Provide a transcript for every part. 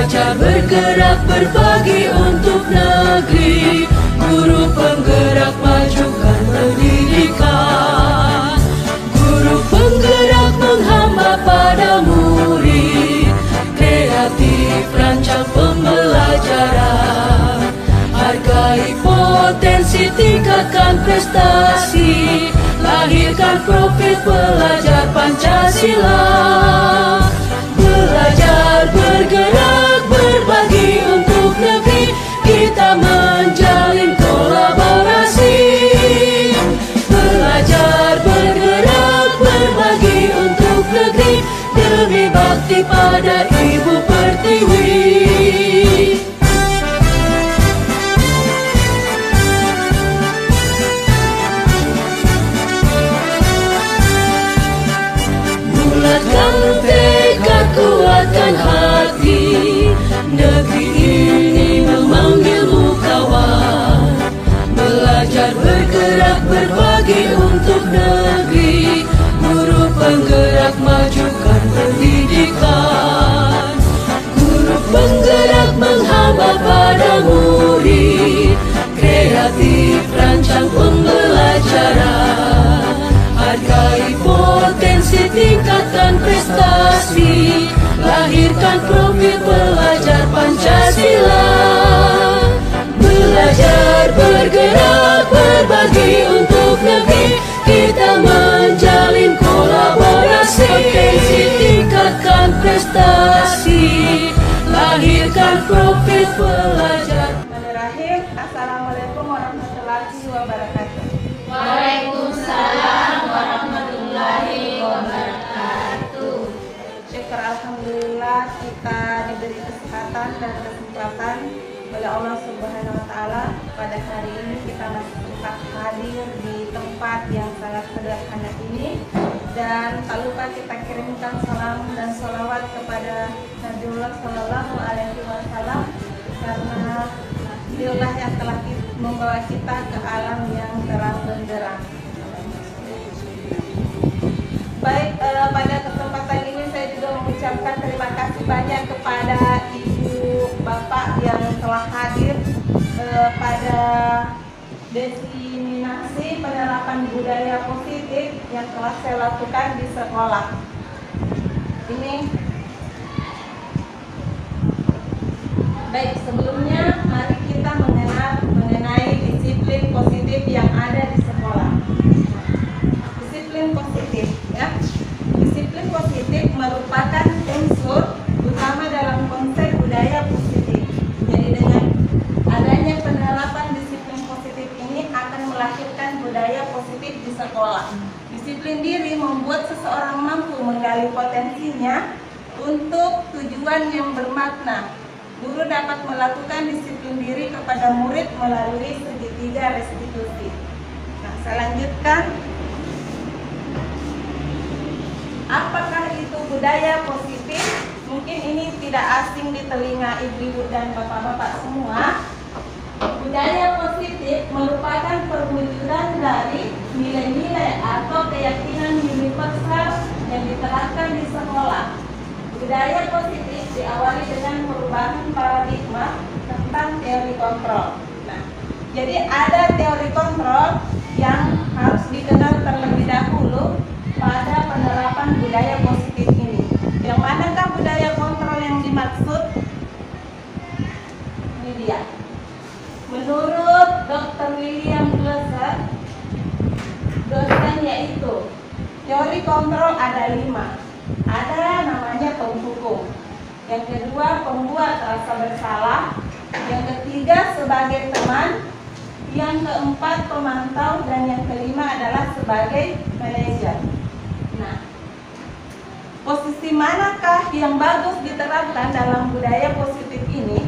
Belajar bergerak berbagi untuk negeri, guru penggerak majukan pendidikan. Guru penggerak menghamba pada murid, kreatif rancang pembelajaran. Hargai potensi, tingkatkan prestasi, lahirkan profil pelajar Pancasila. Belajar bergerak berbagi untuk negeri, kita menjalin kolaborasi. Belajar bergerak berbagi untuk negeri, demi bakti pada Ibu Pertiwi. Bulatkan tekad, kuatkan hati, negeri ini memanggilmu kawan. Belajar bergerak berbagi untuk negeri, guru penggerak majukan pendidikan. Guru penggerak menghamba pada murid, kreatif rancang pembelajaran. Hargai potensi, tingkatkan prestasi, lahirkan profil pelajar Pancasila. Belajar bergerak berbagi untuk negeri, kita menjalin kolaborasi. Potensi, tingkatkan prestasi, lahirkan profil pelajar. Bismillahirrahmanirrahim. Assalamualaikum warahmatullahi wabarakatuh. Waalaikumsalam warahmatullahi wabarakatuh. Syukur alhamdulillah kita diberi kesempatan dan kesempatan oleh Allah Subhanahu wa taala. Pada hari ini kita masih sempat hadir di tempat yang sangat sederhana ini, dan tak lupa kita kirimkan salam dan sholawat kepada Nabiullah Shallallahu Alaihi Wasallam, karena beliaulah yang telah membawa kita ke alam yang terang benderang. Baik, pada kesempatan ini saya juga mengucapkan terima kasih banyak kepada ibu bapak yang telah hadir pada diseminasi penerapan budaya positif yang telah saya lakukan di sekolah. Ini baik, sebelumnya mari kita mengenai disiplin positif yang ada di sekolah. Disiplin positif, ya. Disiplin positif merupakan unsur utama dalam konsep budaya positif. Jadi dengan adanya penerapan disiplin positif ini akan melahirkan budaya positif di sekolah. Disiplin diri membuat seseorang mampu menggali potensinya untuk tujuan yang bermakna. Guru dapat melakukan disiplin diri kepada murid melalui segitiga restitusi. Nah, saya lanjutkan. Apakah itu budaya positif? Mungkin ini tidak asing di telinga ibu-ibu dan bapak-bapak semua. Budaya positif merupakan perwujudan dari nilai-nilai atau keyakinan universal yang diterapkan di sekolah. Budaya positif diawali dengan perubahan paradigma tentang teori kontrol. Nah, jadi ada teori kontrol yang harus dikenal terlebih dahulu pada penerapan budaya positif ini. Yang manakah budaya kontrol yang dimaksud? Ini dia. Menurut Dr. William Glasser, dosen, yaitu teori kontrol ada 5. Ada namanya penghukum, yang kedua pembuat rasa bersalah, yang ketiga sebagai teman, yang keempat pemantau, dan yang kelima adalah sebagai manajer. Nah, posisi manakah yang bagus diterapkan dalam budaya positif ini?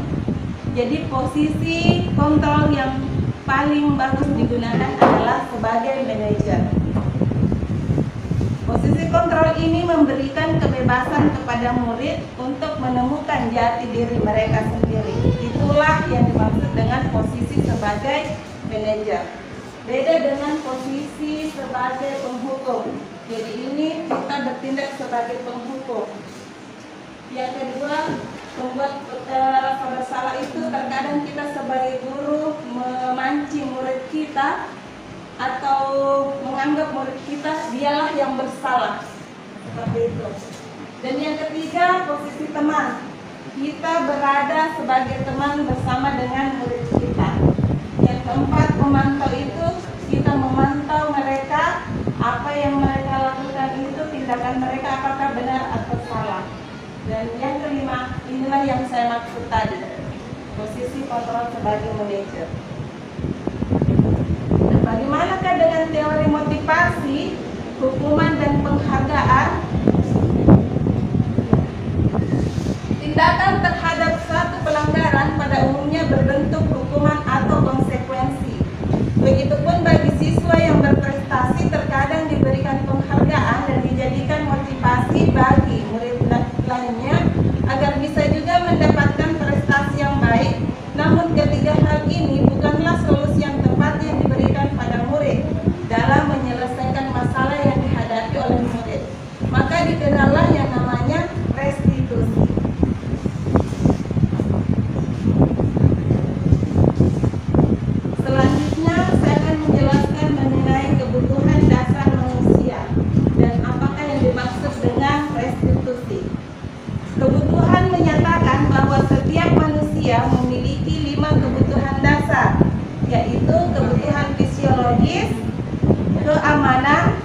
Jadi posisi kontrol yang paling bagus digunakan adalah sebagai manajer. Posisi kontrol ini memberikan kebebasan kepada murid untuk menemukan jati diri mereka sendiri. Itulah yang dimaksud dengan posisi sebagai manajer. Beda dengan posisi sebagai penghukum. Jadi ini kita bertindak sebagai penghukum. Yang kedua, membuat rasa bersalah itu terkadang kita sebagai guru memancing murid kita atau menganggap murid kita dialah yang bersalah, seperti itu. Dan yang ketiga, posisi teman. Kita berada sebagai teman bersama dengan murid kita. Yang keempat, memantau itu kita memantau mereka, apa yang mereka lakukan itu, tindakan mereka apakah benar atau salah. Dan yang kelima, inilah yang saya maksud tadi, posisi kontrol sebagai manajer. Nah, bagaimanakah dengan teori motivasi, hukuman dan penghargaan? Tindakan terhadap suatu pelanggaran pada umumnya berbentuk hukuman atau konsekuensi. Begitupun bagi siswa yang berprestasi terkadang diberikan penghargaan dan dijadikan motivasi bagi murid lainnya agar bisa juga mendapatkan prestasi yang baik. Namun ketiga hal ini bukanlah solusi yang tepat yang diberikan pada murid dalam menyelesaikan masalah yang dihadapi oleh murid. Maka dikenallah yang namanya restitusi. Selanjutnya saya akan menjelaskan mengenai kebutuhan dasar manusia dan apakah yang dimaksud dengan restitusi. Kebutuhan menyatakan bahwa setiap manusia memiliki 5 kebutuhan dasar, yaitu kebutuhan fisiologis, keamanan,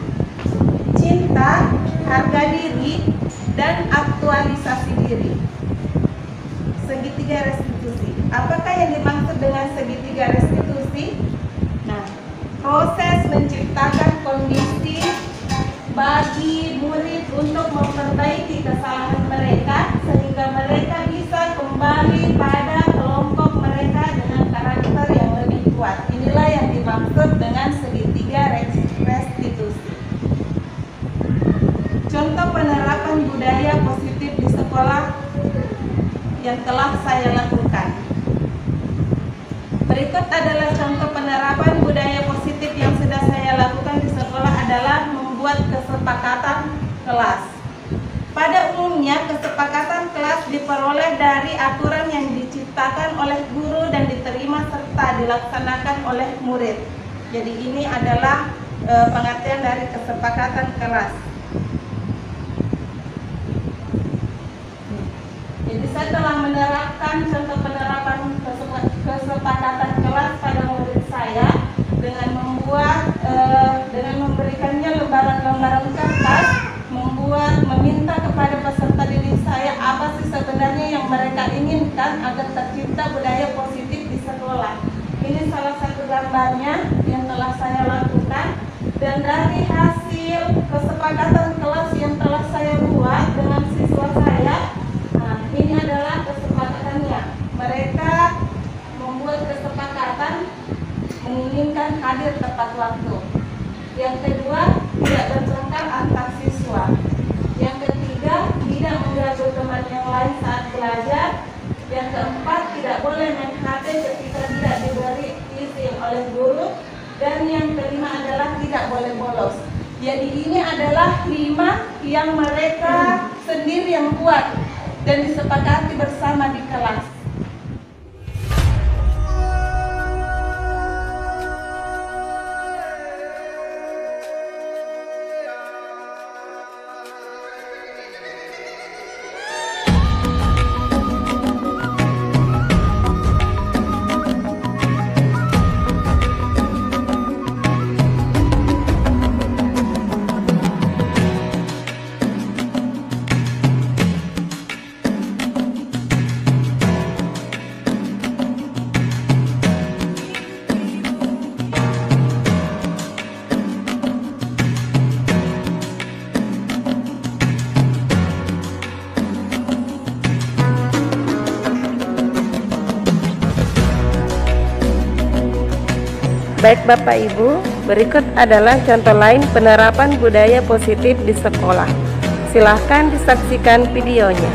cinta, harga diri, dan aktualisasi diri. Segitiga restitusi. Apakah yang dimaksud dengan segitiga restitusi? Nah, proses menciptakan kondisi bagi murid untuk memperbaiki kesalahan mereka sehingga mereka bisa kembali pada kelompok mereka dengan karakter yang lebih kuat. Inilah yang dimaksud dengan segitiga restitusi. Contoh penerapan budaya positif di sekolah yang telah saya lakukan. Berikut adalah contoh penerapan budaya positif yang sudah saya lakukan di sekolah adalah membuat kesepakatan kelas. Pada umumnya, kesepakatan kelas diperoleh dari aturan yang diciptakan oleh guru dan diterima serta dilaksanakan oleh murid. Jadi ini adalah pengertian dari kesepakatan kelas. Jadi saya telah menerapkan contoh penerapan kesepakatan kelas pada murid saya dengan memberikannya lembaran-lembaran kertas, meminta kepada peserta didik saya apa sih sebenarnya yang mereka inginkan agar tercipta budaya positif di sekolah. Ini salah satu gambarnya yang telah saya lakukan, dan dari hasil kesepakatan kelas yang telah saya buat dengan siswa saya, ini adalah kesepakatannya. Mereka membuat kesepakatan menginginkan hadir tepat waktu. Yang kedua, tidak bertengkar antar siswa. Yang ketiga, tidak mengganggu teman yang lain saat belajar. Yang keempat, tidak boleh main HP ketika tidak diberi izin oleh guru. Dan yang kelima adalah tidak boleh bolos. Jadi ini adalah 5 yang mereka sendiri yang buat dan disepakati bersama di kelas. Baik Bapak Ibu, berikut adalah contoh lain penerapan budaya positif di sekolah. Silahkan disaksikan videonya.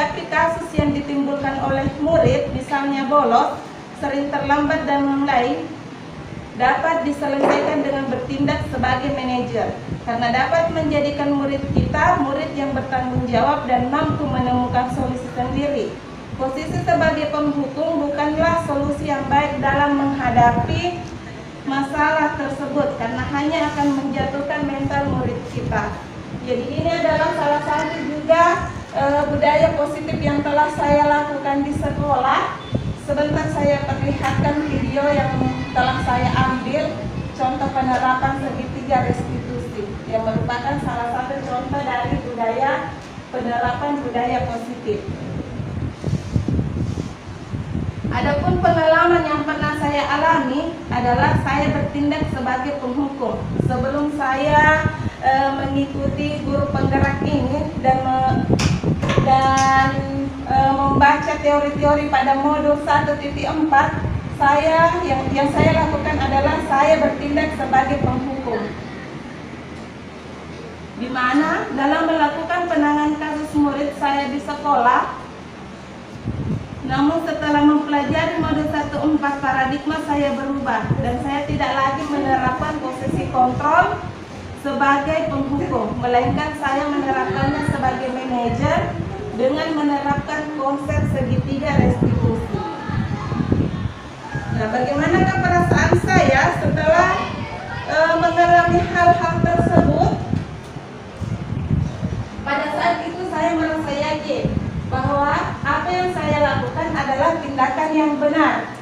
menghadapi kasus yang ditimbulkan oleh murid, misalnya bolos, sering terlambat dan lain-lain, dapat diselesaikan dengan bertindak sebagai manajer, karena dapat menjadikan murid kita murid yang bertanggung jawab dan mampu menemukan solusi sendiri. Posisi sebagai penghukum bukanlah solusi yang baik dalam menghadapi masalah tersebut, karena hanya akan menjatuhkan mental murid kita. Jadi ini adalah salah satu juga budaya positif yang telah saya lakukan di sekolah. Sebentar saya perlihatkan video yang telah saya ambil, contoh penerapan segitiga restitusi, yang merupakan salah satu contoh dari budaya penerapan budaya positif. Adapun pengalaman yang pernah saya alami adalah saya bertindak sebagai penghukum. Sebelum saya mengikuti guru penggerak ini dan membaca teori-teori pada modul 1.4, yang saya lakukan adalah saya bertindak sebagai penghukum. Di mana dalam melakukan penanganan kasus murid saya di sekolah, namun setelah mempelajari modul 1.4 paradigma saya berubah dan saya tidak lagi menerapkan posisi kontrol sebagai penghukum, melainkan saya menerapkannya sebagai manajer dengan menerapkan konsep segitiga restitusi. Nah, bagaimanakah perasaan saya setelah mengalami hal-hal tersebut? Pada saat itu saya merasa yakin bahwa apa yang saya lakukan adalah tindakan yang benar.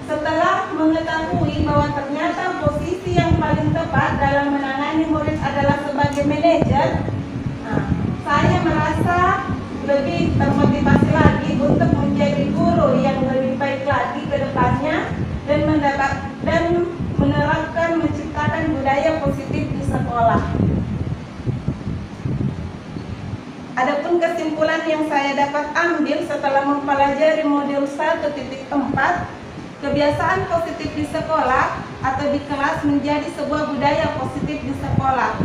Setelah mengetahui bahwa ternyata posisi yang paling tepat dalam menangani murid adalah sebagai manajer, saya merasa lebih termotivasi lagi untuk menjadi guru yang lebih baik lagi ke depannya dan menerapkan menciptakan budaya positif di sekolah. Adapun kesimpulan yang saya dapat ambil setelah mempelajari modul 1.4, kebiasaan positif di sekolah atau di kelas menjadi sebuah budaya positif di sekolah.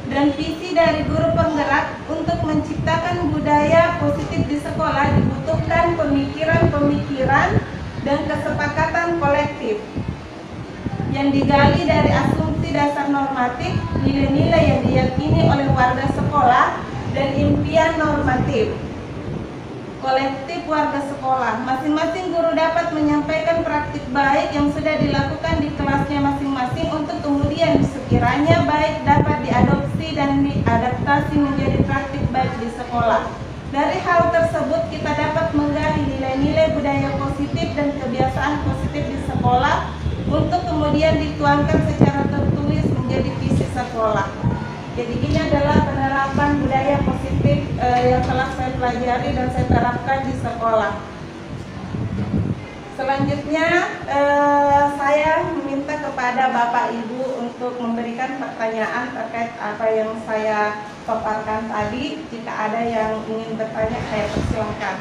Dan visi dari guru penggerak untuk menciptakan budaya positif di sekolah dibutuhkan pemikiran-pemikiran dan kesepakatan kolektif yang digali dari asumsi dasar normatif, nilai-nilai yang diyakini oleh warga sekolah, dan impian normatif kolektif warga sekolah. Masing-masing guru dapat menyampaikan praktik baik yang sudah dilakukan di kelasnya masing-masing untuk kemudian sekiranya baik dapat diadopsi dan diadaptasi menjadi praktik baik di sekolah. Dari hal tersebut kita dapat menggali nilai-nilai budaya positif dan kebiasaan positif di sekolah untuk kemudian dituangkan secara tertulis menjadi visi sekolah. Jadi ini adalah penerapan budaya positif yang telah saya pelajari dan saya terapkan di sekolah. Selanjutnya saya meminta kepada Bapak Ibu untuk memberikan pertanyaan terkait apa yang saya paparkan tadi. Jika ada yang ingin bertanya, saya persilahkan.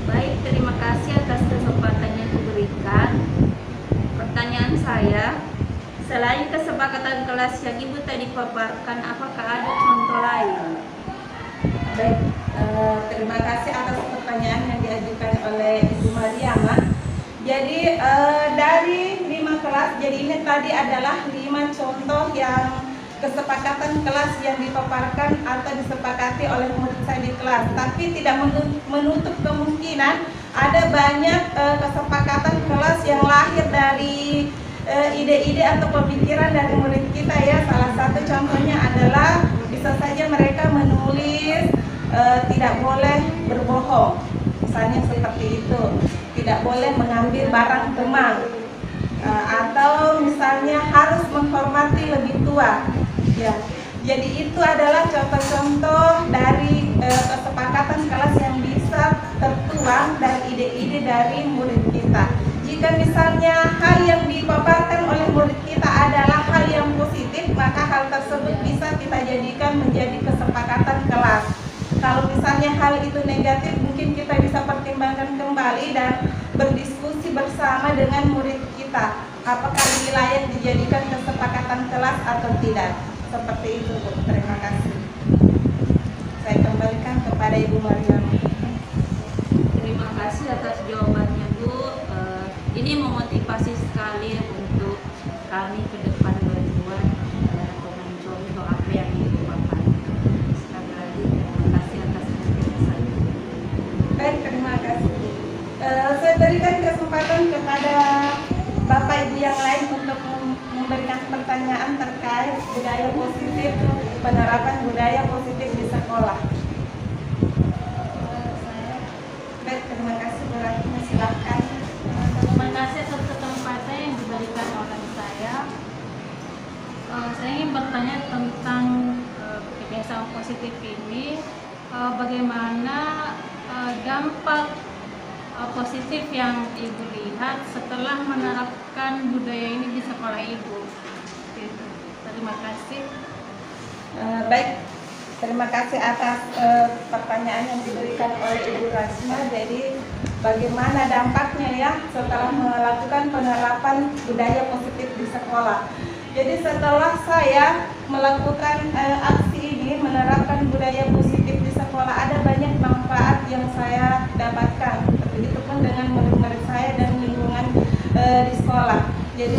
Baik, terima kasih atas kesempatan yang diberikan. Pertanyaan saya, selain kesepakatan kelas yang Ibu tadi paparkan, apakah ada contoh lain? Baik, terima kasih atas pertanyaan yang diajukan oleh Ibu Mariama. Jadi dari 5 kelas, jadi ini tadi adalah 5 contoh yang kesepakatan kelas yang dipaparkan atau disepakati oleh murid saya di kelas. Tapi tidak menutup kemungkinan ada banyak kesepakatan kelas yang lahir dari ide-ide atau pemikiran dari murid kita ya. Salah satu contohnya adalah bisa saja mereka menulis tidak boleh berbohong, misalnya seperti itu, tidak boleh mengambil barang teman, atau misalnya harus menghormati lebih tua. Ya, jadi itu adalah contoh-contoh dari kesepakatan kelas yang bisa tertuang dari ide-ide dari murid kita. Jika misalnya hal yang dipaparkan oleh murid kita adalah hal yang positif, maka hal tersebut bisa kita jadikan menjadi kesepakatan kelas. Kalau misalnya hal itu negatif, mungkin kita bisa pertimbangkan kembali dan berdiskusi bersama dengan murid kita. apakah ini layak dijadikan kesepakatan kelas atau tidak. Seperti itu, Bu. Terima kasih. Saya kembalikan kepada Ibu Mariam. Terima kasih atas jawabannya, Bu. Ini memotivasi sekali untuk kami ke depan berbuat atau mencontoh apa yang Ibu paparkan. Sekali lagi terima kasih atas penjelasannya. Baik, terima kasih. Saya berikan kesempatan kepada Bapak Ibu yang lain untuk memberikan pertanyaan terkait budaya positif, penerapan budaya positif di sekolah. Baik, terima kasih Bu Rahina, silakan. Terima kasih atas kesempatan yang diberikan oleh saya. Saya ingin bertanya tentang kebiasaan positif ini, bagaimana dampak positif yang Ibu lihat setelah menerapkan budaya ini di sekolah Ibu. Gitu. Terima kasih. Baik, terima kasih atas pertanyaan yang diberikan oleh Ibu Rasma. Jadi bagaimana dampaknya ya setelah melakukan penerapan budaya positif di sekolah. Jadi setelah saya melakukan aksi ini, menerapkan budaya positif di sekolah, ada banyak manfaat yang saya dapatkan. Begitupun dengan murid-murid saya dan lingkungan di sekolah. Jadi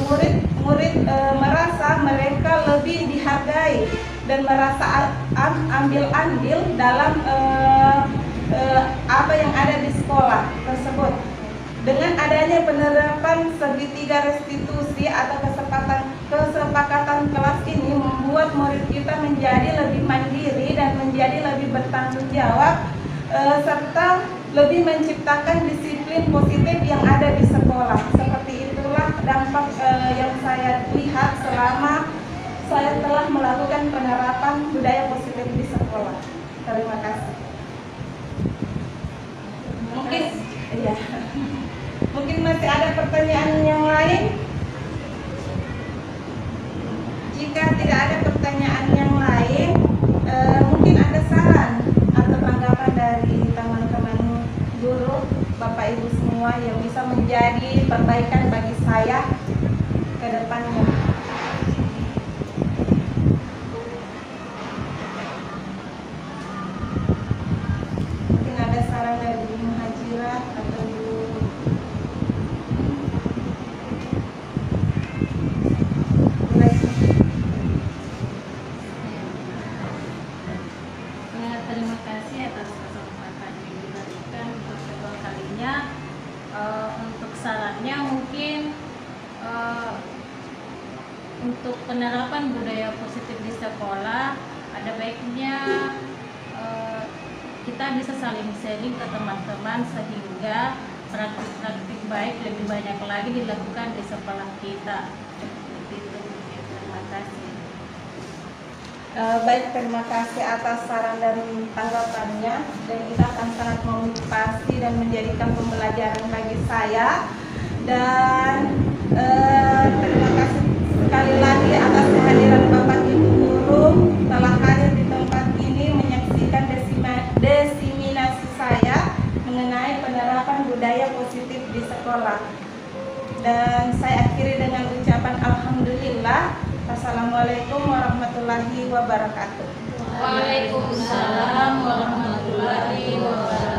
murid merasa mereka lebih dihargai dan merasa ambil andil dalam apa yang ada di sekolah tersebut. Dengan adanya penerapan segitiga restitusi atau kesepakatan kelas ini membuat murid kita menjadi lebih mandiri dan menjadi lebih bertanggung jawab serta lebih menciptakan disiplin positif yang ada di sekolah. Seperti itulah dampak yang saya lihat selama saya telah melakukan penerapan budaya positif di sekolah. Terima kasih. Mungkin masih ada pertanyaan yang lain. Jika tidak ada pertanyaan yang lain, mungkin ada saran atau tanggapan dari teman-teman guru, Bapak Ibu semua yang bisa menjadi perbaikan bagi saya ke depannya. Mungkin ada saran dari Bu Muhajirat atau Bu Terima kasih atas kesempatan yang diberikan untuk kedua kalinya. Untuk sarannya mungkin untuk penerapan budaya positif di sekolah, ada baiknya kita bisa saling sharing ke teman-teman sehingga praktik-praktik baik lebih banyak lagi dilakukan di sekolah kita. Itu. Terima kasih. Baik, terima kasih atas saran dan tanggapannya, dan kita akan sangat memotivasi dan menjadikan pembelajaran bagi saya. Dan terima kasih sekali lagi atas kehadiran Bapak Ibu guru telah hadir di tempat ini menyaksikan diseminasi saya mengenai penerapan budaya positif di sekolah. Dan saya akhiri dengan ucapan alhamdulillah. Assalamualaikum warahmatullahi wabarakatuh. Waalaikumsalam warahmatullahi wabarakatuh.